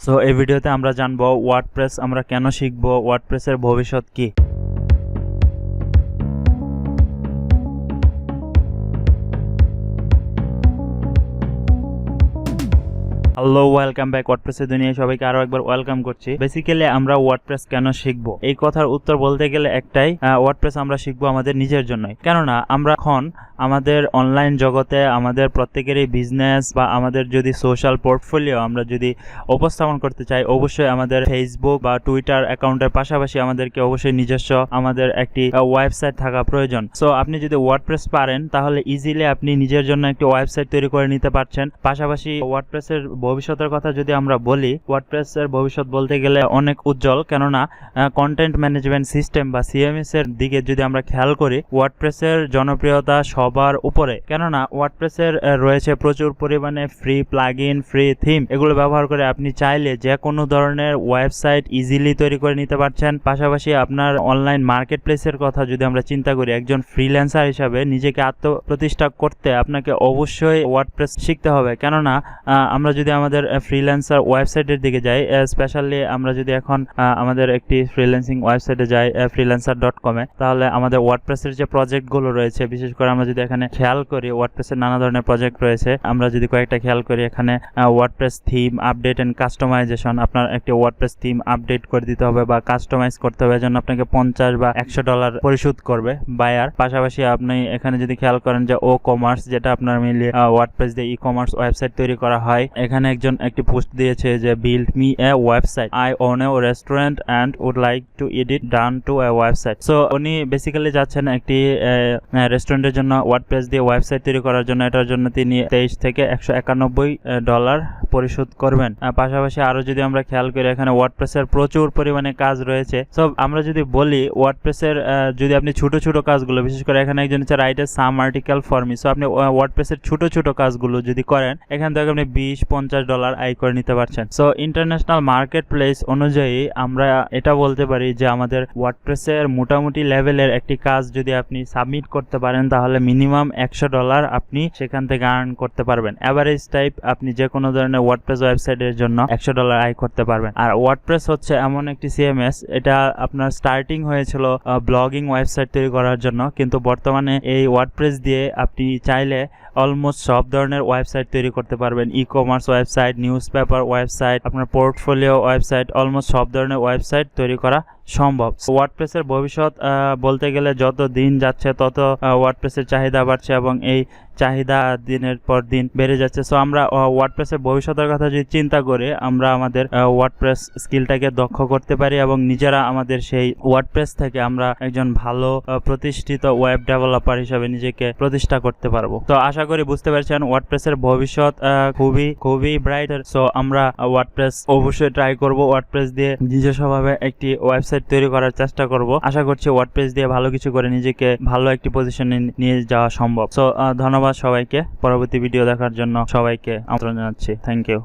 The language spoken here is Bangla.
সো এই ভিডিওতে আমরা জানবো ওয়ার্ডপ্রেস আমরা কেন শিখবো, ওয়ার্ডপ্রেসের ভবিষ্যৎ কি। Hello, welcome back. ওয়ার্ডপ্রেসের দুনিয়ায় সবাইকে আরো একবার ওয়েলকাম করছি। বেসিক্যালি আমরা ওয়ার্ডপ্রেস কেন শিখবো, এই কথার উত্তর বলতে গেলে একটাই, ওয়ার্ডপ্রেস আমরা শিখবো আমাদের নিজের জন্যই। কেননা আমরা এখন আমাদের অনলাইন জগতে আমাদের প্রত্যেকেরই বিজনেস বা আমাদের যদি সোশ্যাল পোর্টফোলিও আমরা যদি উপস্থাপন করতে চাই, অবশ্যই আমাদের ফেসবুক বা টুইটার অ্যাকাউন্টের পাশাপাশি আমাদেরকে অবশ্যই নিজস্ব আমাদের একটি ওয়েবসাইট থাকা প্রয়োজন। সো আপনি যদি ওয়ার্ডপ্রেস পারেন তাহলে ইজিলি আপনি নিজের জন্য একটি ওয়েবসাইট তৈরি করে নিতে পারছেন। পাশাপাশি ওয়ার্ডপ্রেসের ভবিষ্যতের কথা যদি আমরা বলি, ওয়ার্ডপ্রেসের ভবিষ্যৎ বলতে গেলে অনেক উজ্জ্বল। কেননা কন্টেন্ট ম্যানেজমেন্ট সিস্টেম বা সিএমএস এর দিকে যদি আমরা খেয়াল করি, ওয়ার্ডপ্রেসের জনপ্রিয়তা সবার উপরে। কেননা ওয়ার্ডপ্রেসের রয়েছে প্রচুর পরিমাণে ফ্রি প্লাগইন, ফ্রি থিম, এগুলো ব্যবহার করে আপনি চাইলে যে কোনো ধরনের ওয়েবসাইট ইজিলি তৈরি করে নিতে পারছেন। পাশাপাশি আপনার অনলাইন মার্কেট প্লেসের কথা যদি আমরা চিন্তা করি, একজন ফ্রিল্যান্সার হিসাবে নিজেকে আত্মপ্রতিষ্ঠা করতে আপনাকে অবশ্যই ওয়ার্ডপ্রেস শিখতে হবে। কেননা আমরা যদি আমাদের ফ্রিল্যান্সার ওয়েবসাইটের দিকে যাই, স্পেশালি আমরা যদি এখন আমাদের একটি ফ্রিল্যান্সিং ওয়েবসাইটে যাই freelancer.com-এ, তাহলে আমাদের ওয়ার্ডপ্রেসের যে প্রজেক্টগুলো রয়েছে, বিশেষ করে আমরা যদি এখানে খেয়াল করি ওয়ার্ডপ্রেসের নানা ধরনের প্রজেক্ট রয়েছে। আমরা যদি কয়েকটা খেয়াল করি, এখানে WordPress theme update and customization, আপনার একটি ওয়ার্ডপ্রেস থিম আপডেট করে দিতে হবে বা কাস্টমাইজ করতে হবে, জন্য আপনাকে $50 বা $100 পরিশোধ করবে বায়ার। পাশাপাশি আপনি এখানে যদি খেয়াল করেন যে ও কমার্স, যেটা আপনার মিলিয়ে ওয়ার্ডপ্রেস দিয়ে ই কমার্স ওয়েবসাইট তৈরি করা হয়, এখানে একজন একটি পোস্ট দিয়েছে যে build me a website, I own a restaurant and would like to edit done to a website. So উনি বেসিক্যালি যাচ্ছেন একটি রেস্টুরেন্টের জন্য ওয়ার্ডপ্রেস দিয়ে ওয়েবসাইট তৈরি করার জন্য। এটার জন্য তিনি $23 থেকে $191 পরিশোধ করবেন। পাশাপাশি আরো যদি আমরা খেয়াল করি, এখানে ওয়ার্ডপ্রেসের প্রচুর পরিমাণে কাজ রয়েছে। সো আমরা যদি বলি ওয়ার্ডপ্রেসের যদি আপনি ছোট ছোট কাজগুলো, বিশেষ করে এখানে একজন হচ্ছে write a some article for me, so আপনি ওয়ার্ডপ্রেসের ছোট ছোট কাজগুলো যদি করেন, এখান থেকে আপনি $20-50 আয় করে নিতে পারছেন। সো ইন্টারন্যাশনাল মার্কেট প্লেস অনুযায়ী আমরা এটা বলতে পারি যে আমাদের ওয়ার্ডপ্রেসের মোটামুটি লেভেলের একটি কাজ যদি আপনি সাবমিট করতে পারেন, তাহলে মিনিমাম $100 আপনি সেখান থেকে আর্ন করতে পারবেন। এভারেজ টাইপ আপনি যে কোনো ধরনের ওয়ার্ডপ্রেস ওয়েবসাইটের জন্য $100 আয় করতে পারবেন। আর ওয়ার্ডপ্রেস হচ্ছে এমন একটি সিএমএস, এটা আপনার স্টার্টিং হয়েছিল ব্লগিং ওয়েবসাইট তৈরি করার জন্য, কিন্তু বর্তমানে এই ওয়ার্ডপ্রেস দিয়ে আপনি চাইলে অলমোস্ট সব ধরনের ওয়েবসাইট তৈরি করতে পারবেন। E commerce website, news paper website, আপনার পোর্টফোলিও ওয়েবসাইট, অলমোস্ট সব ধরনের ওয়েবসাইট তৈরি করা সম্ভব। ওয়ার্ডপ্রেসের ভবিষ্যৎ বলতে গেলে যত দিন যাচ্ছে তত ওয়ার্ডপ্রেসের চাহিদা বাড়ছে এবং এই চাহিদা দিনের পর দিন বেড়ে যাচ্ছে। সো আমরা ওয়ার্ডপ্রেসের ভবিষ্যতের কথা যদি চিন্তা করে, আমরা আমাদের ওয়ার্ডপ্রেস স্কিলটাকে দক্ষ করতে পারি এবং নিজেরা আমাদের সেই ওয়ার্ডপ্রেস থেকে আমরা একজন ভালো প্রতিষ্ঠিত ওয়েব ডেভেলপার হিসেবে নিজেকে প্রতিষ্ঠা করতে পারবো। তো আশা করি বুঝতে পারছেন ওয়ার্ডপ্রেসের ভবিষ্যৎ খুবই ব্রাইট। সো আমরা ওয়ার্ডপ্রেস অবশ্যই ট্রাই করব, ওয়ার্ডপ্রেস দিয়ে নিজস্বভাবে একটি ওয়েবসাইট তৈরি করার চেষ্টা করব। আশা করছি ওয়ার্ডপ্রেস দিয়ে ভালো কিছু করে নিজেকে ভালো একটি পজিশনে নিয়ে যাওয়া সম্ভব। সো ধন্যবাদ সবাইকে। পরবর্তী ভিডিও দেখার জন্য সবাইকে আমন্ত্রণ জানাচ্ছি। Thank you.